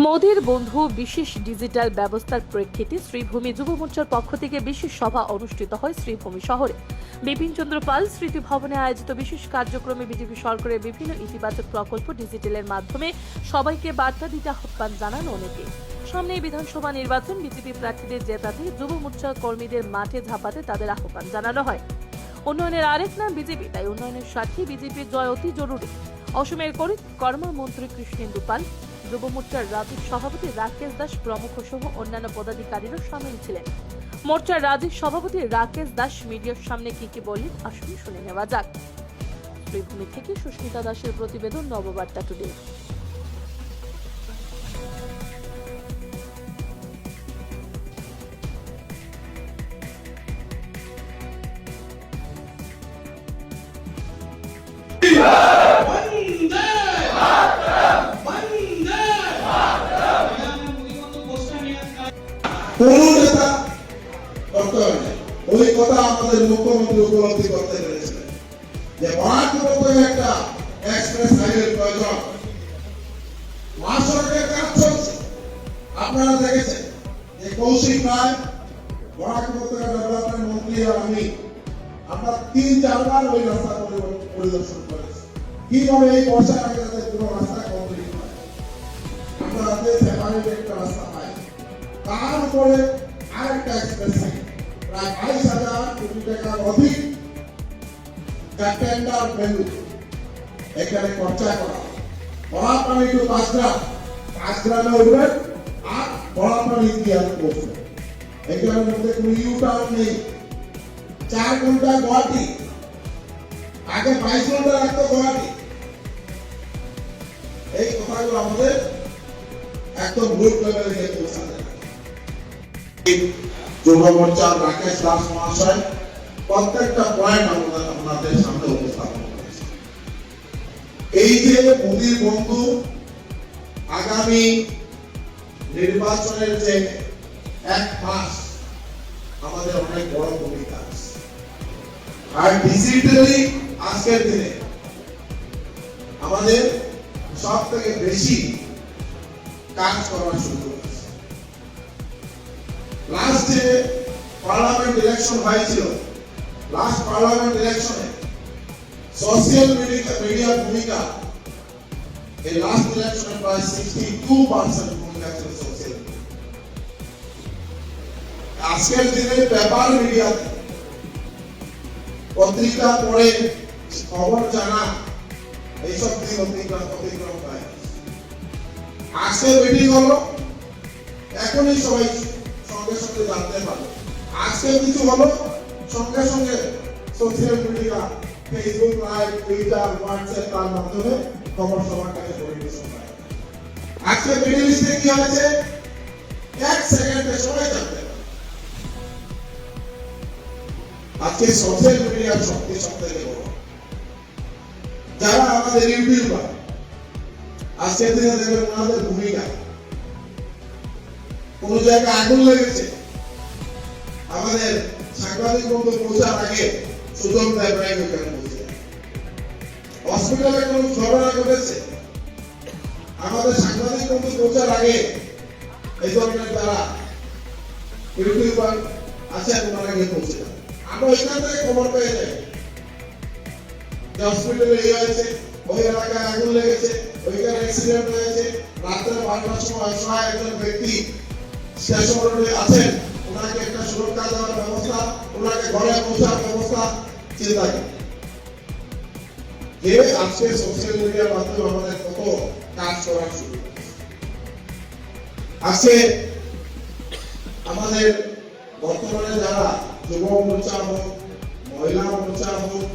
মোদির বন্ধু বিশেষ ডিজিটাল ব্যবস্থার প্রেক্ষিতে শ্রীভূমি যুব মোর্চার পক্ষ থেকে বিশেষ সভা অনুষ্ঠিত হয় শ্রীভূমি শহরে। বিপিন চন্দ্র পাল স্মৃতি ভবনে আয়োজিত বিশেষ কার্যক্রমে বিজেপি সরকারের বিভিন্ন ইতিবাচক প্রকল্প ডিজিটালের মাধ্যমে সবাইকে বার্তা দিতে আহ্বান জানান অনেকে। সামনে বিধানসভা নির্বাচন, বিজেপি প্রার্থীদের জেতাতে যুব মোর্চার কর্মীদের মাঠে ঝাঁপাতে তাদের আহ্বান জানানো হয়। উন্নয়নের আরেক নাম বিজেপি, তাই উন্নয়নের সাথে বিজেপির জয় অতি জরুরি। অসমের কর্মমন্ত্রী কৃষ্ণেন্দু পাল, যুব মোর্চার রাজ্যিক সভাপতি রাকেশ দাস প্রমুখ সহ অন্যান্য পদাধিকারীরা সামিল ছিলেন। মোর্চার রাজ্যিক সভাপতি রাকেশ দাস মিডিয়ার সামনে কি বললেন আসুন শুনে নেওয়া যাক। শ্রীভূমি থেকে সুস্মিতা দাসের প্রতিবেদন, নববার্তা টুডে। ওই কথা আমাদের মুখ্যমন্ত্রী উপলব্ধি করতে পেরেছিলেন যে বরাকপুরে একটা এক্সপ্রেস হাইওয়ে প্রয়োজন। মহাসড়কের কাজ চলছে, আপনারা দেখেছেন যে কৌশিক রায় বরাকপুর ডেভেলপমেন্ট মন্ত্রী আর আমরা ৩-৪ বার ওই রাস্তা পরিদর্শন করেছি কিভাবে এই বর্ষার আগে যাতে পুরো রাস্তা কমপ্লিট হয়, আমরা সেপারেট একটা রাস্তা পাই। তার উপরে আরেকটা এক্সপ্রেস হাইওয়ে প্রায় ২২,০০০ কোটি টাকার অধিক টেন্ডার ভ্যালু এখানে খরচা করা। বড়াপানি টু পাঁচগ্রামে উঠবে আর বড়াপানি ইতিহাস পৌঁছবে। এখানের মধ্যে কোনো ইউটার্ন নেই। ৪ ঘন্টা গুয়াহাটি, আগে ২২ ঘন্টা লাগতো গুয়াহাটি। এই কথাগুলো আমাদের একদম গ্রুপ লেভেলে গিয়ে পৌঁছাতে। যুব মোর্চার রাকেশ দাস মহাশয় প্রত্যেকটা পয়েন্ট আপনাদের সামনে উপস্থাপন করেছে। এই যে মোদির বন্ধু আগামী নির্বাচনের যে ১ মাস আমাদের অনেক বড় ভূমিকা আছে। আর ডিজিটালি আজকের দিনে আমাদের সব থেকে বেশি কাজ করার সুযোগ আছে। লাস্ট যে পার্লামেন্ট ইলেকশন হয়েছিল, লাস্ট পার্লামেন্ট ইলেকশনে সোশ্যাল মিডিয়ার ভূমিকা এই লাস্ট ইলেকশনে প্রায় 62% ভূমিকা ছিল সোশ্যাল মিডিয়া। আজকের দিনে পেপার মিডিয়া, পত্রিকা পড়ে খবর জানা, এইসব দিন অতিক্রম হয়। আজকে মিটিং হলো, এখনই সবাই সঙ্গে সঙ্গে জানতে পারবে। আজকে কিছু হলো, সঙ্গে সঙ্গে social media, Facebook live, Twitter, WhatsApp তার মাধ্যমে খবর সবার কাছে পরিবেশন হয়। আজকে মিডল ইস্টে কি হয়েছে ১ সেকেন্ডে সবাই জানতে পারে। আজকে সোশ্যাল মিডিয়ার শক্তি সবথেকে বড়। যারা আমাদের ইউটিউবার, আজকে দিনে দেখবেন ওনাদের ভূমিকা, কোন জায়গায় আগুন লেগেছে, আমাদের সাংবাদিক বন্ধু পৌঁছার আগে সুযোগ দেয় প্রায় ওখানে পৌঁছে। হসপিটালে কোন ঘটনা ঘটেছে, আমাদের সাংবাদিক বন্ধু পৌঁছার আগে এই ধরনের যারা ইউটিউবার আছে ওনারা গিয়ে পৌঁছে যায়। আমরা এখান থেকে খবর পেয়ে যাই যে হসপিটালে এই হয়েছে, ওই এলাকায় আগুন লেগেছে, ওইখানে অ্যাক্সিডেন্ট হয়েছে, রাত্রে 12টার সময় অসহায় একজন ব্যক্তি স্টেশন রোডে আছেন, ওনাকে একটা সুরক্ষা দেওয়ার ব্যবস্থা, ওনাকে ঘরে পৌঁছার ব্যবস্থা চিন্তা করি। যে আজকে সোশ্যাল মিডিয়ার মাধ্যমে আমাদের কত কাজ করার সুযোগ আছে। আমাদের বর্তমানে যারা যুব মোর্চা হোক, মহিলা মোর্চা হোক,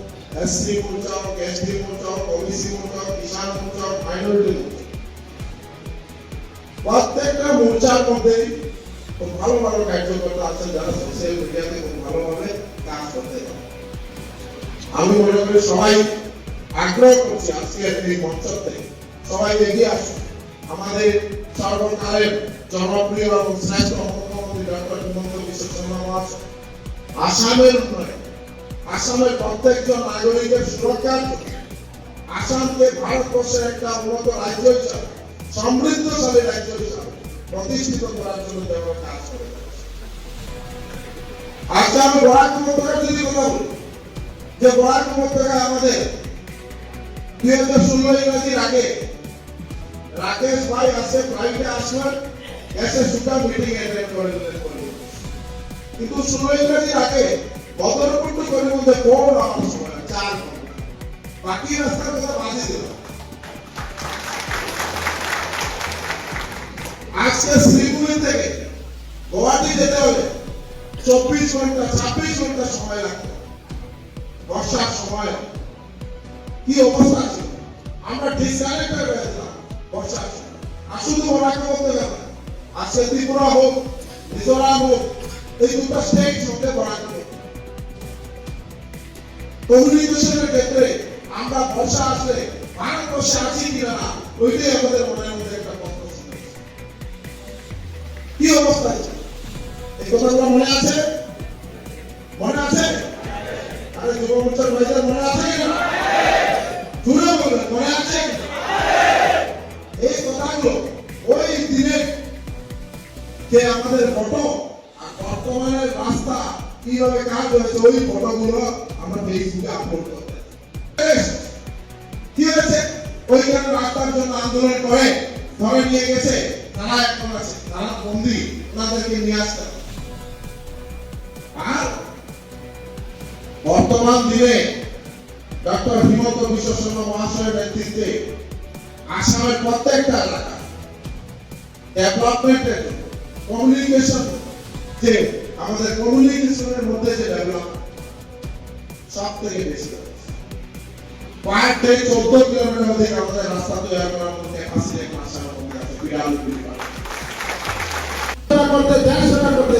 এসসি মোর্চা হোক, এসটি মোর্চা হোক, ওবিসি মোর্চা হোক, কিষাণ মোর্চা হোক, মাইনরিটি মোর্চা, প্রত্যেকটা মোর্চার মধ্যে খুব ভালো ভালো কার্যকর্তা আছেন যারা সোশ্যাল মিডিয়াতে খুব ভালোভাবে কাজ করতে পারে। আমি মনে করি সবাই আগ্রহ করছি আজকের এই মঞ্চ থেকে সবাই এগিয়ে আসুন। আমাদের সর্বকালের জনপ্রিয় এবং শ্রেষ্ঠ মুখ্যমন্ত্রী ডক্টর হিমন্ত বিশ্ব শর্মা মহাশয় আসামের উন্নয়ন, আসামের প্রত্যেকজন নাগরিকের সুরক্ষার জন্য, আসামকে ভারতবর্ষের একটা উন্নত রাজ্য হিসাবে সমৃদ্ধশালী রাজ্য হিসাবে প্রতিষ্ঠিত করার জন্য যে আমরা কাজ করে যাচ্ছি। আজকে আমি বরাক উপত্যকার যদি কথা বলি, যে বরাক উপত্যকায় আমাদের 2016 ইংরেজির আগে রাকেশ ভাই আসে ফ্লাইটে আসলেন, এসে সুটা মিটিং অ্যাটেন্ড করে দিলেন। কিন্তু 16 ইংরেজির আগে বদরপুর করে মধ্যে বড় আমার সময় 4 ঘন্টা, বাকি রাস্তার কথা বাজে দিলাম। আজকে শ্রীভূমি থেকে গুয়াহাটি যেতে হলে 24 ঘন্টা 26 ঘন্টা সময় লাগতো। বর্ষার সময় কি অবস্থা ছিল, আমরা ডিসকানেক্টেড হয়েছিলাম বর্ষার সময়। আর শুধু বরাক উপত্যকা না, আজকে ত্রিপুরা হোক, মিজোরাম হোক, এই দুটো স্টেট সঙ্গে বরাক কমিউনিকেশনের ক্ষেত্রে আমরা বর্ষা আসলে ভারতবর্ষে আছি কিনা না, ওইটাই আমাদের মনের মধ্যে একটা প্রশ্ন ছিল। কি অবস্থা এই কথাগুলো মনে আছে? মনে আছে? আরে যুব মোর্চার ভাইদের মনে আছে কিনা? জুড়ে বলবেন মনে আছে কিনা? এই কথাগুলো ওই দিনে যে আমাদের ফটো আর বর্তমানের রাস্তা কিভাবে কাজ হয়েছে, ওই ফটোগুলো আমরা ফেসবুকে আপলোড করতে। কি হয়েছে? ওইখানে রাস্তার জন্য আন্দোলন করে ধরে নিয়ে গেছে, তারা এখন আছে, তারা বন্দী, ওনাদেরকে নিয়ে আসতে। আর বর্তমান দিনে ডক্টর হিমন্ত বিশ্ব শর্মা মহাশয়ের নেতৃত্বে আসামের প্রত্যেকটা এলাকা ডেভেলপমেন্টের কমিউনিকেশন, যে আমাদের কমিউনিকেশনের মধ্যে যে ডেভেলপমেন্ট সব থেকে বেশি পার ডে 14 কিলোমিটার অধিক আমাদের রাস্তা তৈরি করার মধ্যে ক্যাপাসিটি আসামের মধ্যে আছে। পিডব্লিউডি করতে দেশ সেবা করতে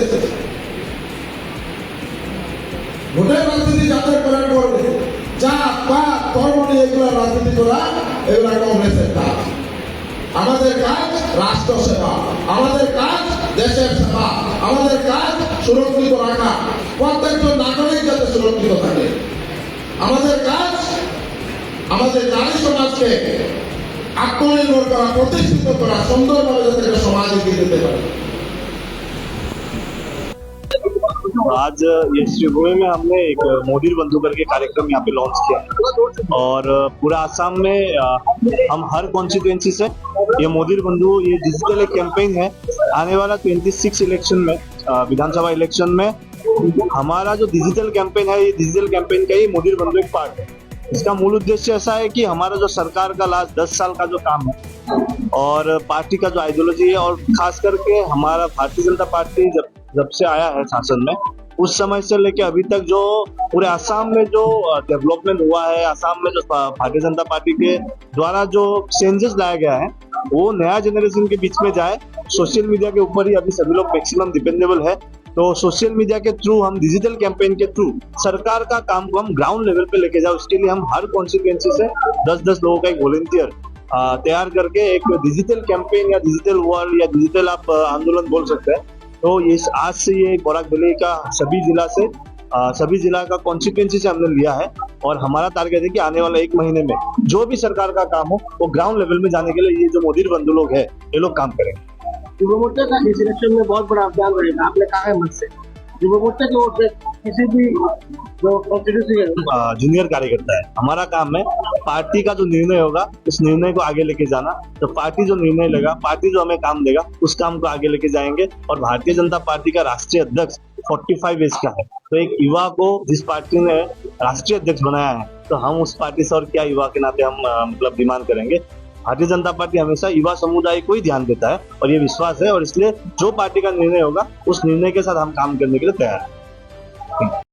ভোটের রাজনীতি যাদের করার করবে, যা পাত ধর্ম নিয়ে এগুলো রাজনীতি করা, এগুলো কংগ্রেসের কাজ। আমাদের কাজ রাষ্ট্র সেবা, আমাদের কাজ দেশের সেবা, আমাদের কাজ সুরক্ষিত রাখা, প্রত্যেকজন নাগরিক যাতে সুরক্ষিত থাকে। আমাদের কাজ আমাদের নারী সমাজকে আত্মনির্ভর করা, প্রতিষ্ঠিত করা, সুন্দরভাবে যাতে একটা সমাজ এগিয়ে যেতে পারে। आज ये श्रीभूमि में हमने एक मोदी बंधु करके कार्यक्रम यहाँ पे लॉन्च किया और पूरा आसाम में हम हर कॉन्स्टिट्यूएंसी से ये मोदी बंधु, ये डिजिटल एक कैंपेन है। आने वाला 26 इलेक्शन में, विधानसभा इलेक्शन में हमारा जो डिजिटल कैंपेन है, ये डिजिटल कैंपेन का ही मोदी बंधु एक पार्ट है। इसका मूल उद्देश्य ऐसा है कि हमारा जो सरकार का लास्ट 10 साल का जो काम है और पार्टी का जो आइडियोलॉजी है, और खास करके हमारा भारतीय जनता पार्टी जब से आया है शासन में, उस समय से लेके अभी तक जो पूरे असम में जो डेवलपमेंट हुआ है, असम में जो भारतीय जनता पार्टी के द्वारा जो चेंजेस लाया गया है, वो नया जनरेशन के बीच में जाए। सोशल मीडिया के ऊपर ही अभी सभी लोग मैक्सिमम डिपेंडेबल है, तो सोशल मीडिया के थ्रू, हम डिजिटल कैंपेन के थ्रू सरकार का काम को हम ग्राउंड लेवल पे लेके जाओ। उसके लिए हम हर कॉन्स्टिट्यूएंसी से 10-10 लोगों का एक वॉलंटियर तैयार करके एक डिजिटल कैंपेन या डिजिटल वॉल या डिजिटल आप आंदोलन बोल सकते हैं। तो इस आज से ये बराक वैली का सभी जिला का कॉन्स्टिट्यूएंसी से हमने लिया है और हमारा टारगेट है कि आने वाला 1 महीने में जो भी सरकार का काम हो वो ग्राउंड लेवल में जाने के लिए ये जो मोदी बंधु लोग है, ये लोग काम करेंगे। युवा मोर्चा का इस इलेक्शन में बहुत बड़ा अभियान रहेगा, आपने कहा है मन से। युवा मोर्चा की ओर से किसी भी जो कॉन्स्टिट्यूंसी है, जूनियर कार्यकर्ता है, हमारा काम है पार्टी का जो निर्णय होगा उस निर्णय को आगे लेके जाना। तो पार्टी जो निर्णय लेगा, पार्टी जो हमें काम देगा, उस काम को आगे लेके जाएंगे। और भारतीय जनता पार्टी का राष्ट्रीय अध्यक्ष 45 एज का है, तो एक युवा को जिस पार्टी ने राष्ट्रीय अध्यक्ष बनाया है, तो हम उस पार्टी से और क्या युवा के नाते हम मतलब डिमांड करेंगे। भारतीय जनता पार्टी हमेशा युवा समुदाय को ही ध्यान देता है और ये विश्वास है, और इसलिए जो पार्टी का निर्णय होगा उस निर्णय के साथ हम काम करने के लिए तैयार हैं।